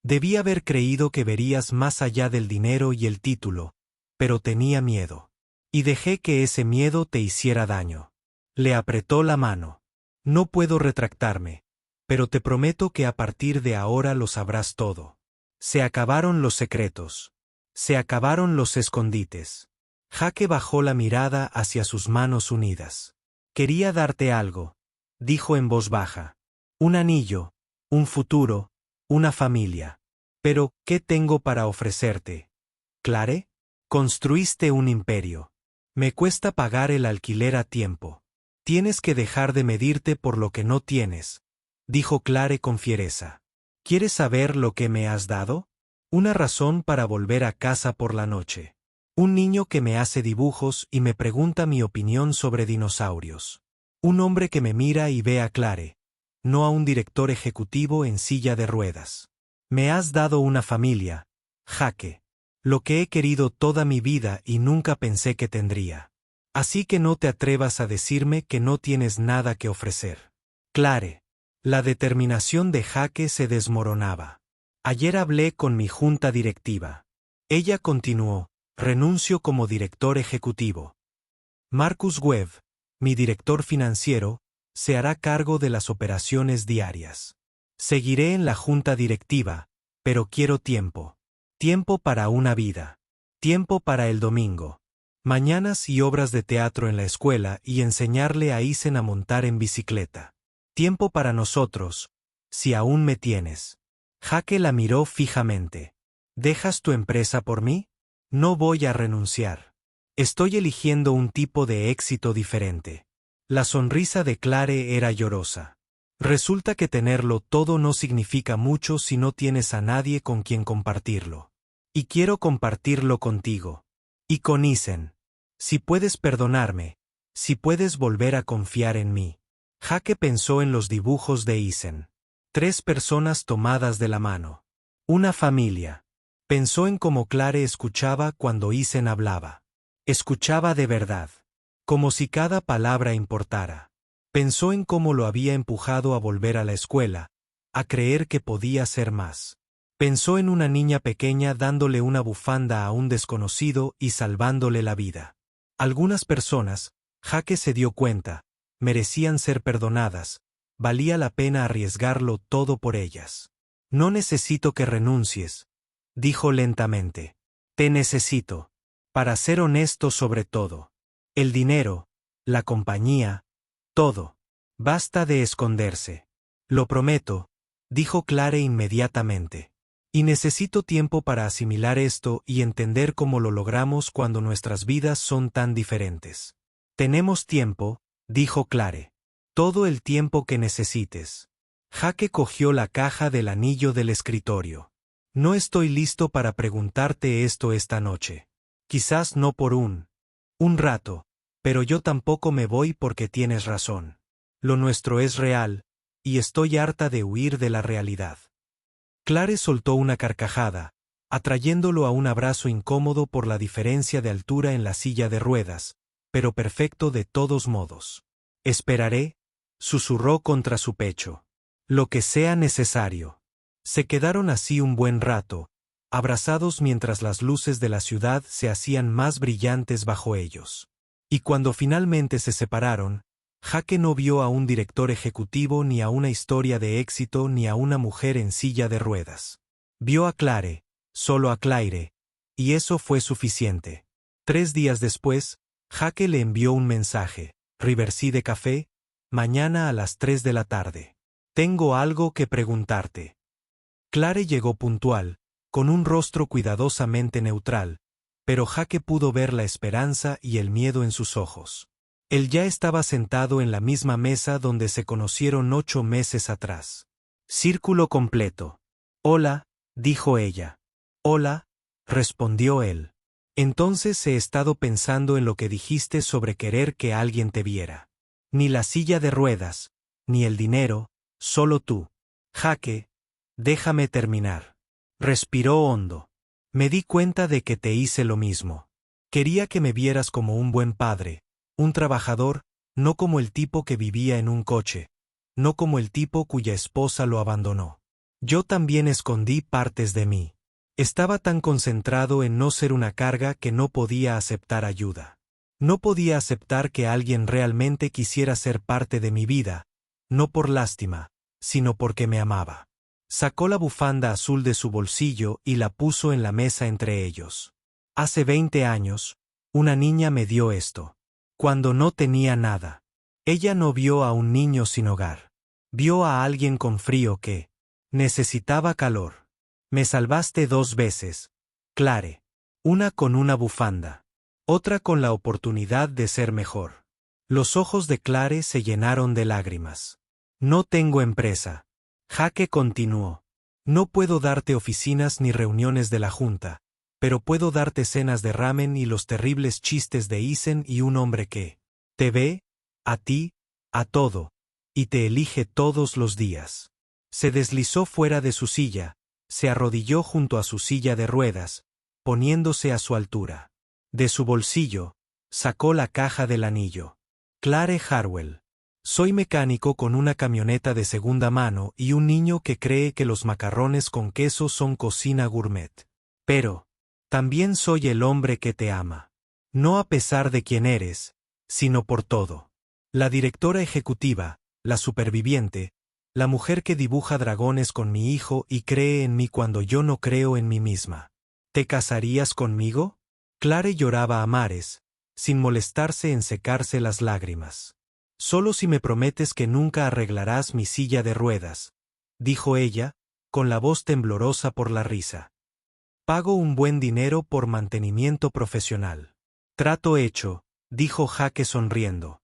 Debí haber creído que verías más allá del dinero y el título, pero tenía miedo. Y dejé que ese miedo te hiciera daño». Le apretó la mano. «No puedo retractarme, pero te prometo que a partir de ahora lo sabrás todo. Se acabaron los secretos. Se acabaron los escondites». Jaque bajó la mirada hacia sus manos unidas. «Quería darte algo», dijo en voz baja. «Un anillo, un futuro, una familia. Pero, ¿qué tengo para ofrecerte? ¿Clare? Construiste un imperio. Me cuesta pagar el alquiler a tiempo. Tienes que dejar de medirte por lo que no tienes», dijo Clare con fiereza. «¿Quieres saber lo que me has dado? Una razón para volver a casa por la noche. Un niño que me hace dibujos y me pregunta mi opinión sobre dinosaurios. Un hombre que me mira y ve a Clare, no a un director ejecutivo en silla de ruedas. Me has dado una familia, Jaque. Lo que he querido toda mi vida y nunca pensé que tendría. Así que no te atrevas a decirme que no tienes nada que ofrecer». Clare. La determinación de Jaque se desmoronaba. «Ayer hablé con mi junta directiva». Ella continuó. «Renuncio como director ejecutivo. Marcus Webb, mi director financiero, se hará cargo de las operaciones diarias. Seguiré en la junta directiva, pero quiero tiempo. Tiempo para una vida. Tiempo para el domingo. Mañanas y obras de teatro en la escuela y enseñarle a Isen a montar en bicicleta. Tiempo para nosotros, si aún me tienes». Jaque la miró fijamente. «¿Dejas tu empresa por mí? No voy a renunciar. Estoy eligiendo un tipo de éxito diferente». La sonrisa de Clare era llorosa. «Resulta que tenerlo todo no significa mucho si no tienes a nadie con quien compartirlo. Y quiero compartirlo contigo. Y con Isen. Si puedes perdonarme, si puedes volver a confiar en mí». Jaque pensó en los dibujos de Isen. 3 personas tomadas de la mano. Una familia. Pensó en cómo Clare escuchaba cuando Isen hablaba. Escuchaba de verdad. Como si cada palabra importara. Pensó en cómo lo había empujado a volver a la escuela, a creer que podía ser más. Pensó en una niña pequeña dándole una bufanda a un desconocido y salvándole la vida. Algunas personas, Jaque se dio cuenta, merecían ser perdonadas, valía la pena arriesgarlo todo por ellas. «No necesito que renuncies», dijo lentamente. «Te necesito. Para ser honesto sobre todo. El dinero, la compañía, todo. Basta de esconderse». «Lo prometo», dijo Clare inmediatamente. «Y necesito tiempo para asimilar esto y entender cómo lo logramos cuando nuestras vidas son tan diferentes». «Tenemos tiempo», dijo Clare. «Todo el tiempo que necesites». Jaque cogió la caja del anillo del escritorio. «No estoy listo para preguntarte esto esta noche. Quizás no por un rato, pero yo tampoco me voy porque tienes razón. Lo nuestro es real, y estoy harta de huir de la realidad». Clare soltó una carcajada, atrayéndolo a un abrazo incómodo por la diferencia de altura en la silla de ruedas, pero perfecto de todos modos. «Esperaré», susurró contra su pecho. «Lo que sea necesario». Se quedaron así un buen rato, abrazados mientras las luces de la ciudad se hacían más brillantes bajo ellos. Y cuando finalmente se separaron, Jake no vio a un director ejecutivo ni a una historia de éxito ni a una mujer en silla de ruedas. Vio a Claire, solo a Claire, y eso fue suficiente. 3 días después, Jake le envió un mensaje: Riverside Café, mañana a las 3 de la tarde. Tengo algo que preguntarte. Claire llegó puntual, con un rostro cuidadosamente neutral, pero Jake pudo ver la esperanza y el miedo en sus ojos. Él ya estaba sentado en la misma mesa donde se conocieron 8 meses atrás. Círculo completo. Hola, dijo ella. Hola, respondió él. Entonces he estado pensando en lo que dijiste sobre querer que alguien te viera. Ni la silla de ruedas, ni el dinero, solo tú. Jake, déjame terminar. Respiró hondo. Me di cuenta de que te hice lo mismo. Quería que me vieras como un buen padre, un trabajador, no como el tipo que vivía en un coche, no como el tipo cuya esposa lo abandonó. Yo también escondí partes de mí. Estaba tan concentrado en no ser una carga que no podía aceptar ayuda. No podía aceptar que alguien realmente quisiera ser parte de mi vida, no por lástima, sino porque me amaba. Sacó la bufanda azul de su bolsillo y la puso en la mesa entre ellos. Hace 20 años, una niña me dio esto. Cuando no tenía nada. Ella no vio a un niño sin hogar. Vio a alguien con frío que necesitaba calor. Me salvaste 2 veces, Claire. Una con una bufanda. Otra con la oportunidad de ser mejor. Los ojos de Claire se llenaron de lágrimas. No tengo empresa. Jake continuó. No puedo darte oficinas ni reuniones de la junta, pero puedo darte cenas de ramen y los terribles chistes de Isen y un hombre que te ve, a ti, a todo, y te elige todos los días. Se deslizó fuera de su silla, se arrodilló junto a su silla de ruedas, poniéndose a su altura. De su bolsillo, sacó la caja del anillo. Claire Harwell. Soy mecánico con una camioneta de segunda mano y un niño que cree que los macarrones con queso son cocina gourmet. Pero también soy el hombre que te ama. No a pesar de quién eres, sino por todo. La directora ejecutiva, la superviviente, la mujer que dibuja dragones con mi hijo y cree en mí cuando yo no creo en mí misma. ¿Te casarías conmigo? Claire lloraba a mares, sin molestarse en secarse las lágrimas. Solo si me prometes que nunca arreglarás mi silla de ruedas, dijo ella, con la voz temblorosa por la risa. Pago un buen dinero por mantenimiento profesional. Trato hecho, dijo Jake sonriendo.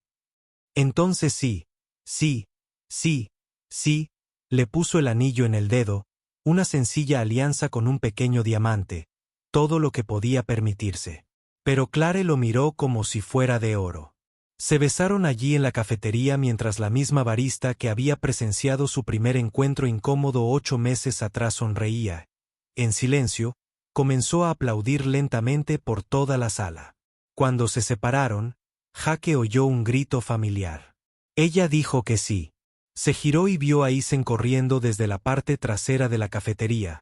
Entonces sí, sí, sí, sí, le puso el anillo en el dedo, una sencilla alianza con un pequeño diamante, todo lo que podía permitirse. Pero Claire lo miró como si fuera de oro. Se besaron allí en la cafetería mientras la misma barista que había presenciado su primer encuentro incómodo 8 meses atrás sonreía. En silencio, comenzó a aplaudir lentamente por toda la sala. Cuando se separaron, Jake oyó un grito familiar. Ella dijo que sí. Se giró y vio a Isen corriendo desde la parte trasera de la cafetería,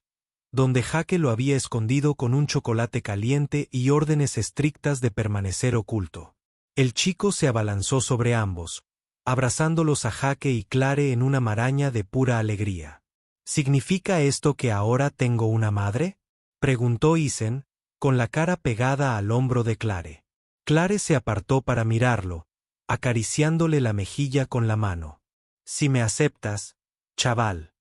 donde Jake lo había escondido con un chocolate caliente y órdenes estrictas de permanecer oculto. El chico se abalanzó sobre ambos, abrazándolos a Jake y Claire en una maraña de pura alegría. ¿Significa esto que ahora tengo una madre?, preguntó Isen, con la cara pegada al hombro de Claire. Claire se apartó para mirarlo, acariciándole la mejilla con la mano. Si me aceptas, chaval.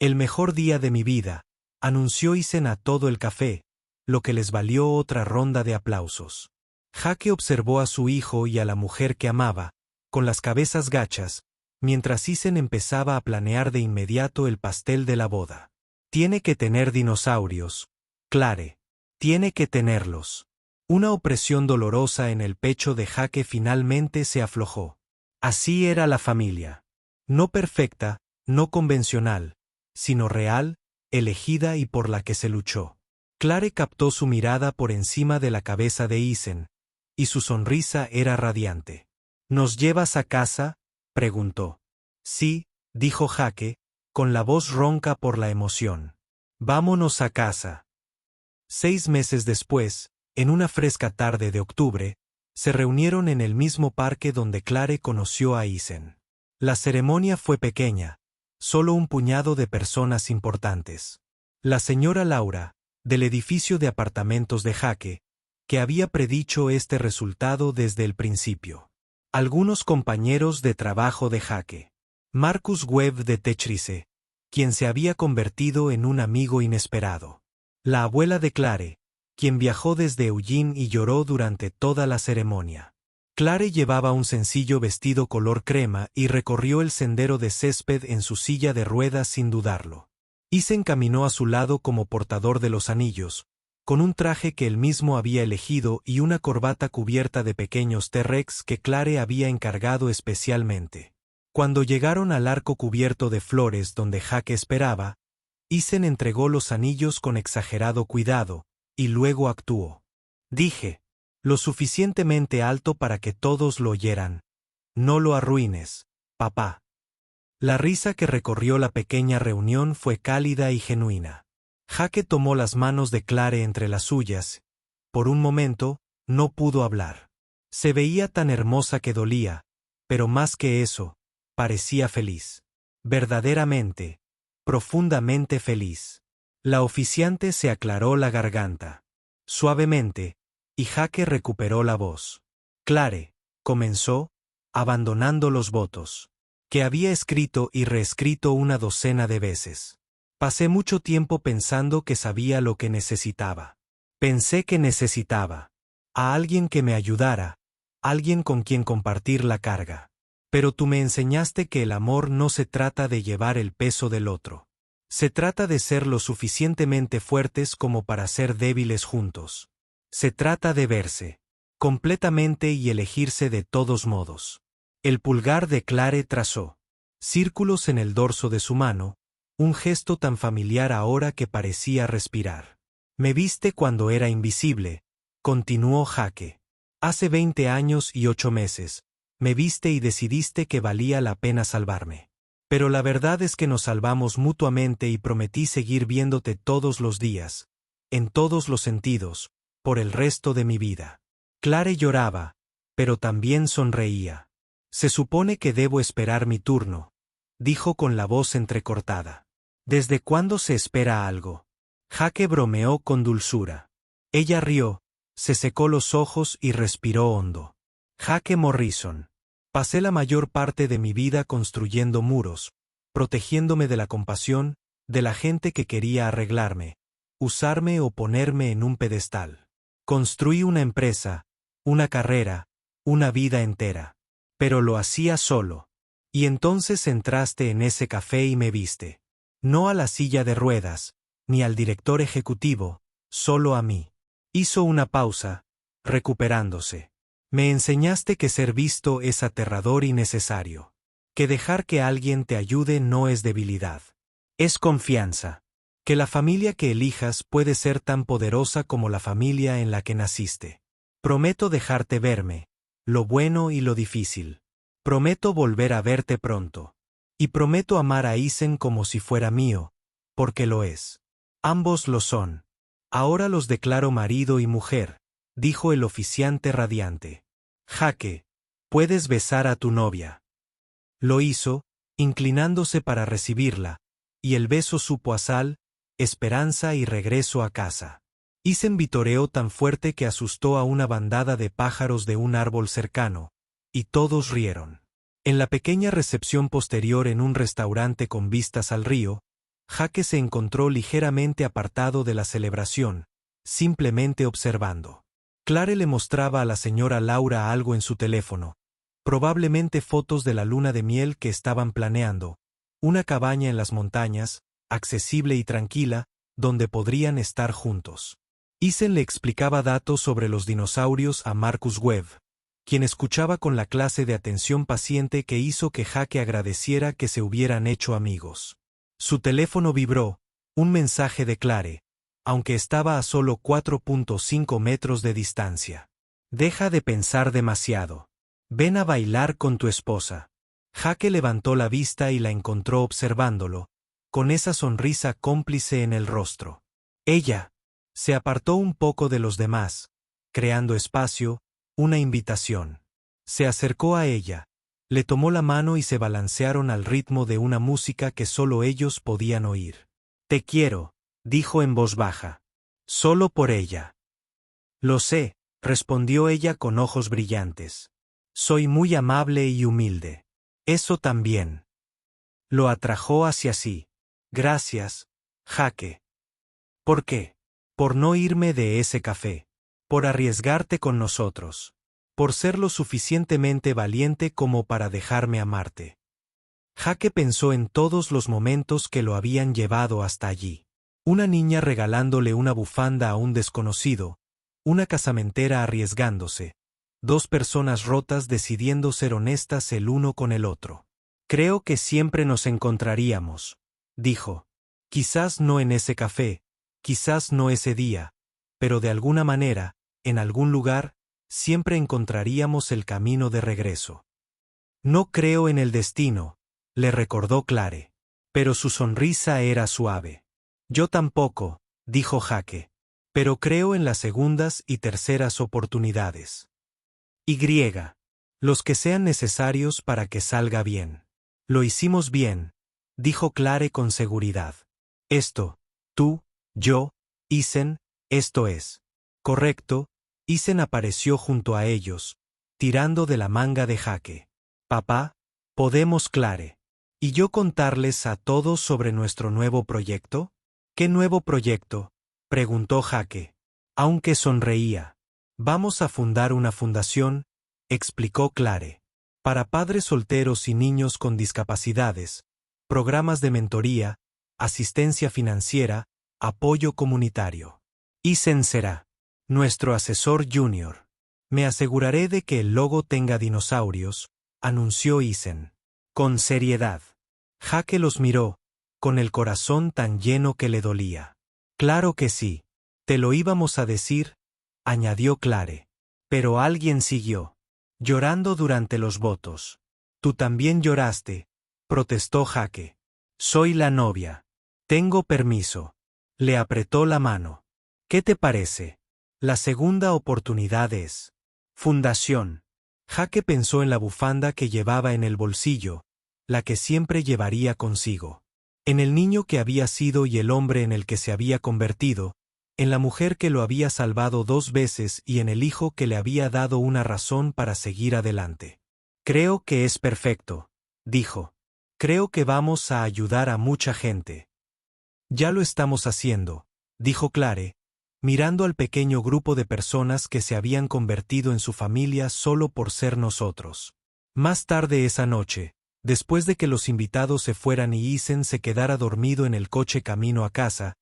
El mejor día de mi vida, anunció Isen a todo el café, lo que les valió otra ronda de aplausos. Jake observó a su hijo y a la mujer que amaba, con las cabezas gachas, mientras Isen empezaba a planear de inmediato el pastel de la boda. Tiene que tener dinosaurios, Claire. Tiene que tenerlos. Una opresión dolorosa en el pecho de Jake finalmente se aflojó. Así era la familia. No perfecta, no convencional, sino real, elegida y por la que se luchó. Claire captó su mirada por encima de la cabeza de Isen, y su sonrisa era radiante. ¿Nos llevas a casa?, preguntó. Sí, dijo Jake, con la voz ronca por la emoción. Vámonos a casa. 6 meses después, en una fresca tarde de octubre, Se reunieron en el mismo parque donde Clare conoció a Isen. La ceremonia fue pequeña, solo un puñado de personas importantes. La señora Laura, del edificio de apartamentos de Jake, que había predicho este resultado desde el principio. Algunos compañeros de trabajo de Jake. Marcus Webb de Techrice, quien se había convertido en un amigo inesperado. La abuela de Clare, quien viajó desde Eugene y lloró durante toda la ceremonia. Clare llevaba un sencillo vestido color crema y recorrió el sendero de césped en su silla de ruedas sin dudarlo. Isen caminó a su lado como portador de los anillos, con un traje que él mismo había elegido y una corbata cubierta de pequeños T-Rex que Clare había encargado especialmente. Cuando llegaron al arco cubierto de flores donde Jake esperaba, Isen entregó los anillos con exagerado cuidado, y luego actuó. Dije, lo suficientemente alto para que todos lo oyeran. No lo arruines, papá. La risa que recorrió la pequeña reunión fue cálida y genuina. Jake tomó las manos de Clare entre las suyas. Por un momento, no pudo hablar. Se veía tan hermosa que dolía, pero más que eso, parecía feliz. Verdaderamente, profundamente feliz. La oficiante se aclaró la garganta. Suavemente, y Jake recuperó la voz. Clare, comenzó, abandonando los votos, que había escrito y reescrito una docena de veces. Pasé mucho tiempo pensando que sabía lo que necesitaba. Pensé que necesitaba a alguien que me ayudara, alguien con quien compartir la carga. Pero tú me enseñaste que el amor no se trata de llevar el peso del otro. Se trata de ser lo suficientemente fuertes como para ser débiles juntos. Se trata de verse completamente y elegirse de todos modos. El pulgar de Clare trazó círculos en el dorso de su mano, un gesto tan familiar ahora que parecía respirar. Me viste cuando era invisible, continuó Jake. Hace 20 años y 8 meses, me viste y decidiste que valía la pena salvarme. Pero la verdad es que nos salvamos mutuamente y prometí seguir viéndote todos los días, en todos los sentidos, por el resto de mi vida. Clare lloraba, pero también sonreía. Se supone que debo esperar mi turno, dijo con la voz entrecortada. ¿Desde cuándo se espera algo? Jake bromeó con dulzura. Ella rió, se secó los ojos y respiró hondo. Jake Morrison. Pasé la mayor parte de mi vida construyendo muros, protegiéndome de la compasión, de la gente que quería arreglarme, usarme o ponerme en un pedestal. Construí una empresa, una carrera, una vida entera. Pero lo hacía solo. Y entonces entraste en ese café y me viste. No a la silla de ruedas, ni al director ejecutivo, solo a mí. Hizo una pausa, recuperándose. Me enseñaste que ser visto es aterrador y necesario. Que dejar que alguien te ayude no es debilidad. Es confianza. Que la familia que elijas puede ser tan poderosa como la familia en la que naciste. Prometo dejarte verme, lo bueno y lo difícil. Prometo volver a verte pronto. Y prometo amar a Isen como si fuera mío, porque lo es. Ambos lo son. Ahora los declaro marido y mujer, dijo el oficiante radiante. Jake, puedes besar a tu novia. Lo hizo, inclinándose para recibirla, y el beso supo a sal, esperanza y regreso a casa. Isen vitoreó tan fuerte que asustó a una bandada de pájaros de un árbol cercano, y todos rieron. En la pequeña recepción posterior en un restaurante con vistas al río, Jake se encontró ligeramente apartado de la celebración, simplemente observando. Clare le mostraba a la señora Laura algo en su teléfono, probablemente fotos de la luna de miel que estaban planeando, una cabaña en las montañas, accesible y tranquila, donde podrían estar juntos. Isen le explicaba datos sobre los dinosaurios a Marcus Webb, quien escuchaba con la clase de atención paciente que hizo que Jake agradeciera que se hubieran hecho amigos. Su teléfono vibró, un mensaje de Clare, aunque estaba a solo 4.5 metros de distancia. Deja de pensar demasiado. Ven a bailar con tu esposa. Jake levantó la vista y la encontró observándolo, con esa sonrisa cómplice en el rostro. Ella se apartó un poco de los demás, creando espacio, una invitación. Se acercó a ella, le tomó la mano y se balancearon al ritmo de una música que solo ellos podían oír. Te quiero, dijo en voz baja. Solo por ella. Lo sé, respondió ella con ojos brillantes. Soy muy amable y humilde. Eso también. Lo atrajo hacia sí. Gracias, Jake. ¿Por qué? Por no irme de ese café. Por arriesgarte con nosotros. Por ser lo suficientemente valiente como para dejarme amarte. Jake pensó en todos los momentos que lo habían llevado hasta allí. Una niña regalándole una bufanda a un desconocido, una casamentera arriesgándose, dos personas rotas decidiendo ser honestas el uno con el otro. Creo que siempre nos encontraríamos, dijo. Quizás no en ese café, quizás no ese día, pero de alguna manera, en algún lugar, siempre encontraríamos el camino de regreso. No creo en el destino, le recordó Clare. Pero su sonrisa era suave. Yo tampoco, dijo Jake. Pero creo en las segundas y terceras oportunidades. Y. Los que sean necesarios para que salga bien. Lo hicimos bien, dijo Clare con seguridad. Esto, tú, yo, Isen, esto es. Correcto, Isen apareció junto a ellos, tirando de la manga de Jake. Papá, ¿podemos Clare? ¿Y yo contarles a todos sobre nuestro nuevo proyecto? ¿Qué nuevo proyecto? Preguntó Jake. Aunque sonreía. Vamos a fundar una fundación, explicó Clare. Para padres solteros y niños con discapacidades, programas de mentoría, asistencia financiera, apoyo comunitario. Isen será nuestro asesor junior. Me aseguraré de que el logo tenga dinosaurios, anunció Isen. Con seriedad. Jake los miró, con el corazón tan lleno que le dolía. Claro que sí. Te lo íbamos a decir, añadió Clare. Pero alguien siguió. Llorando durante los votos. Tú también lloraste, protestó Jake. Soy la novia. Tengo permiso. Le apretó la mano. ¿Qué te parece? La segunda oportunidad es. Fundación. Jake pensó en la bufanda que llevaba en el bolsillo, la que siempre llevaría consigo. En el niño que había sido y el hombre en el que se había convertido, en la mujer que lo había salvado 2 veces y en el hijo que le había dado una razón para seguir adelante. Creo que es perfecto, dijo. Creo que vamos a ayudar a mucha gente. Ya lo estamos haciendo, dijo Clare, mirando al pequeño grupo de personas que se habían convertido en su familia solo por ser nosotros. Más tarde esa noche, después de que los invitados se fueran y Isen se quedara dormido en el coche camino a casa,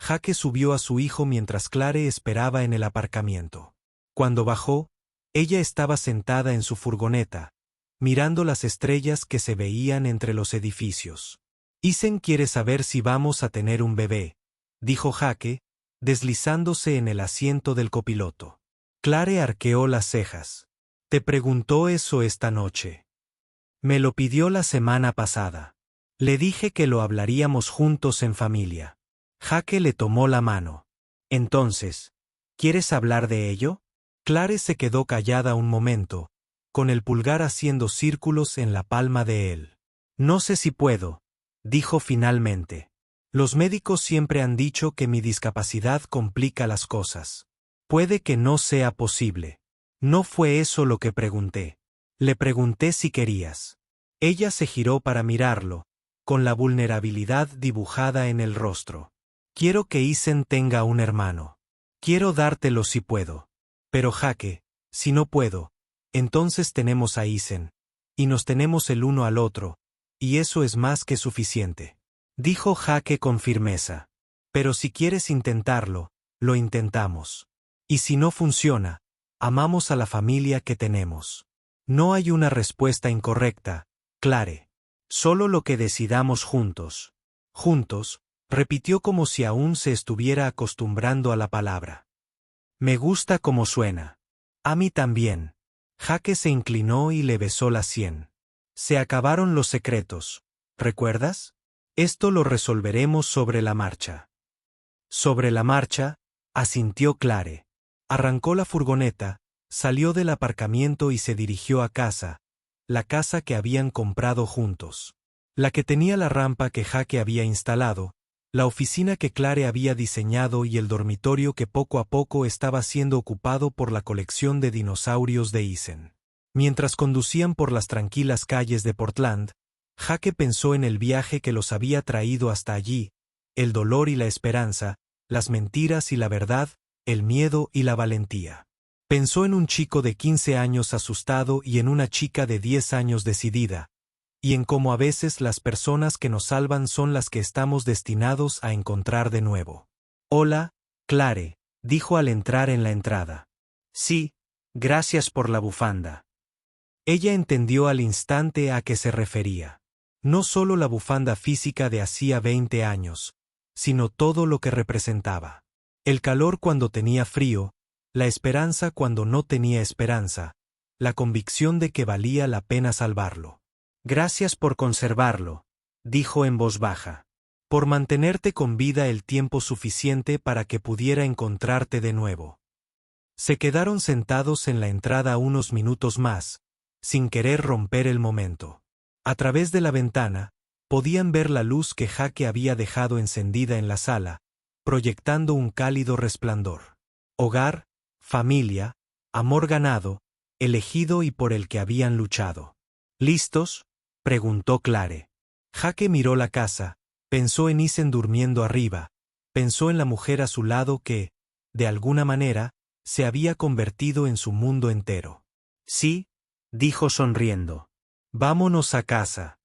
Jake subió a su hijo mientras Clare esperaba en el aparcamiento. Cuando bajó, ella estaba sentada en su furgoneta, mirando las estrellas que se veían entre los edificios. Isen quiere saber si vamos a tener un bebé, dijo Jake, deslizándose en el asiento del copiloto. Clare arqueó las cejas. ¿Te preguntó eso esta noche? Me lo pidió la semana pasada. Le dije que lo hablaríamos juntos en familia. Jake le tomó la mano. Entonces, ¿quieres hablar de ello? Clare se quedó callada un momento, con el pulgar haciendo círculos en la palma de él. No sé si puedo, dijo finalmente. Los médicos siempre han dicho que mi discapacidad complica las cosas. Puede que no sea posible. No fue eso lo que pregunté. Le pregunté si querías. Ella se giró para mirarlo, con la vulnerabilidad dibujada en el rostro. Quiero que Isen tenga un hermano. Quiero dártelo si puedo. Pero Jake, si no puedo, entonces tenemos a Isen. Y nos tenemos el uno al otro, y eso es más que suficiente. Dijo Jake con firmeza. Pero si quieres intentarlo, lo intentamos. Y si no funciona, amamos a la familia que tenemos. No hay una respuesta incorrecta, Clare. Solo lo que decidamos juntos. Juntos, repitió como si aún se estuviera acostumbrando a la palabra. Me gusta como suena. A mí también. Jake se inclinó y le besó la sien. Se acabaron los secretos, ¿recuerdas? Esto lo resolveremos sobre la marcha. Sobre la marcha, asintió Clare. Arrancó la furgoneta, Salió del aparcamiento y se dirigió a casa, la casa que habían comprado juntos. La que tenía la rampa que Jake había instalado, la oficina que Clare había diseñado y el dormitorio que poco a poco estaba siendo ocupado por la colección de dinosaurios de Eisen. Mientras conducían por las tranquilas calles de Portland, Jake pensó en el viaje que los había traído hasta allí, el dolor y la esperanza, las mentiras y la verdad, el miedo y la valentía. Pensó en un chico de 15 años asustado y en una chica de 10 años decidida, y en cómo a veces las personas que nos salvan son las que estamos destinados a encontrar de nuevo. «Hola, Clare», dijo al entrar en la entrada. «Sí, gracias por la bufanda». Ella entendió al instante a qué se refería. No solo la bufanda física de hacía 20 años, sino todo lo que representaba. El calor cuando tenía frío, la esperanza cuando no tenía esperanza, la convicción de que valía la pena salvarlo. «Gracias por conservarlo», dijo en voz baja. «Por mantenerte con vida el tiempo suficiente para que pudiera encontrarte de nuevo». Se quedaron sentados en la entrada unos minutos más, sin querer romper el momento. A través de la ventana, podían ver la luz que Jake había dejado encendida en la sala, proyectando un cálido resplandor. Hogar, familia, amor ganado, elegido y por el que habían luchado. «¿Listos?», preguntó Clare. Jake miró la casa, pensó en Eisen durmiendo arriba, pensó en la mujer a su lado que, de alguna manera, se había convertido en su mundo entero. «Sí», dijo sonriendo. «Vámonos a casa».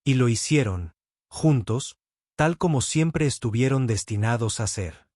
Y lo hicieron, juntos, tal como siempre estuvieron destinados a ser.